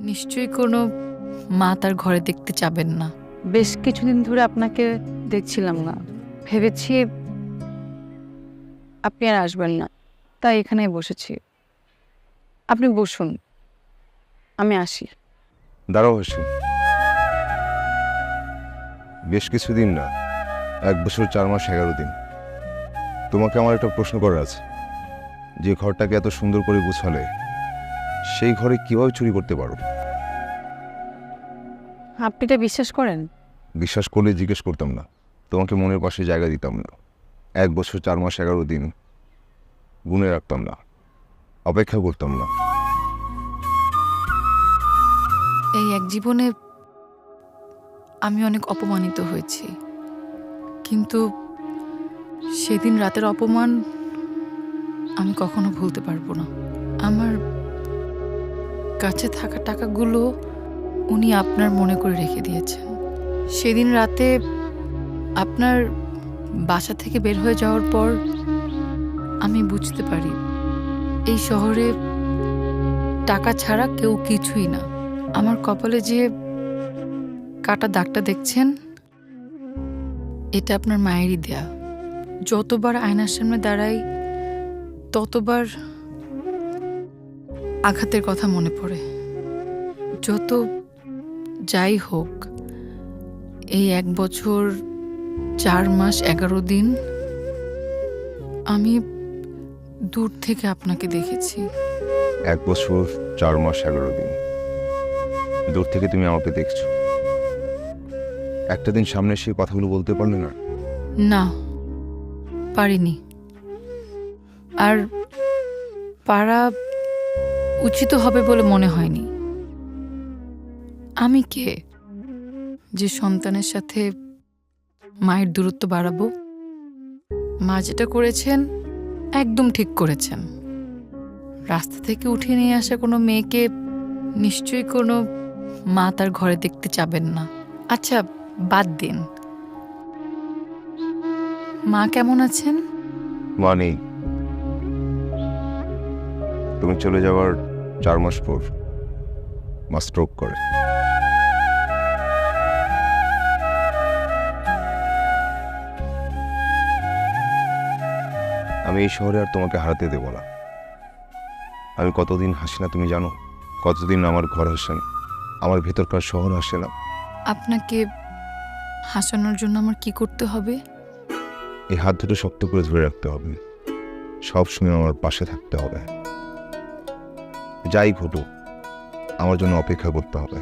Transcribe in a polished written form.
নিশ্চয়ই কোনো মা তার ঘরে দেখতে চাবেন না। বেশ কিছুদিন ধরে আপনাকে দেখছিলাম না, ভেবেছি আপনি আর আসবেন না, তাই এখানেই বসেছি। আপনি বসুন, আমি আসি। দাঁড়াও হাসি, বেশ কিছুদিন না, 1 বছর 4 মাস 11 দিন। তোমাকে আমার একটা প্রশ্ন করার আছে। যে ঘরটাকে এত সুন্দর করে গুছালে, সেই ঘরে কিভাবে চুরি করতে পারো? আপনি এটা বিশ্বাস করেন? বিশ্বাস করলে জিজ্ঞেস করতাম না, তোমাকে মনের পাশে জায়গা দিতাম না। 1 বছর 4 মাস 11 দিন গুনে রাখতাম না, অপেক্ষা করতাম না। এই এক জীবনে আমি অনেক অপমানিত হয়েছি, কিন্তু সেদিন রাতের অপমান আমি কখনো ভুলতে পারবো না। আমার কাছে থাকা টাকাগুলো উনি আপনার মনে করে রেখে দিয়েছেন। সেদিন রাতে আপনার বাসা থেকে বের হয়ে যাওয়ার পর আমি বুঝতে পারি এই শহরে টাকা ছাড়া কেউ কিছুই না। আমার কপালে যে কাটা দাগটা দেখছেন, এটা আপনার মায়েরই দেয়া। যতবার আয়নার সামনে দাঁড়াই ততবার আঘাতের কথা মনে পড়ে। যত যাই হোক, এই 1 বছর 4 মাস 11 দিন আমি দূর থেকে আপনাকে দেখেছি। 1 বছর 4 মাস 11 দিন দূর থেকে তুমি আমাকে দেখছো। একটা দিন সামনে এসে কথাগুলো বলতে পারলে না? না, পারিনি। আর পারা উচিত হবে বলে মনে হয়নি। আমি কে যে সন্তানের সাথে মায়ের দূরত্ব বাড়াবো? মা যেটা করেছেন একদম ঠিক করেছেন। রাস্তা থেকে উঠিয়ে নিয়ে আসা কোনো মেয়েকে নিশ্চয়ই কোনো মা তার ঘরে দেখতে চাবেন না। আচ্ছা, বাদ দিন, মা কেমন আছেন? মা নেই। তুমি চলে যাওয়ার 4 মাস পর মা স্ট্রোক করে। আমি এই শহরে আর তোমাকে হারাতে দেব না। আমি কতদিন হাসি না তুমি জানো? কতদিন আমার ঘর হাসে না, আমার ভেতরকার শহর হাসে না। আপনাকে হাসানোর জন্য আমার কি করতে হবে? এই হাত দুটো শক্ত করে ধরে রাখতে হবে, সব সময় আমার পাশে থাকতে হবে। যাই ঘটুক, আমার জন্য অপেক্ষা করতে হবে।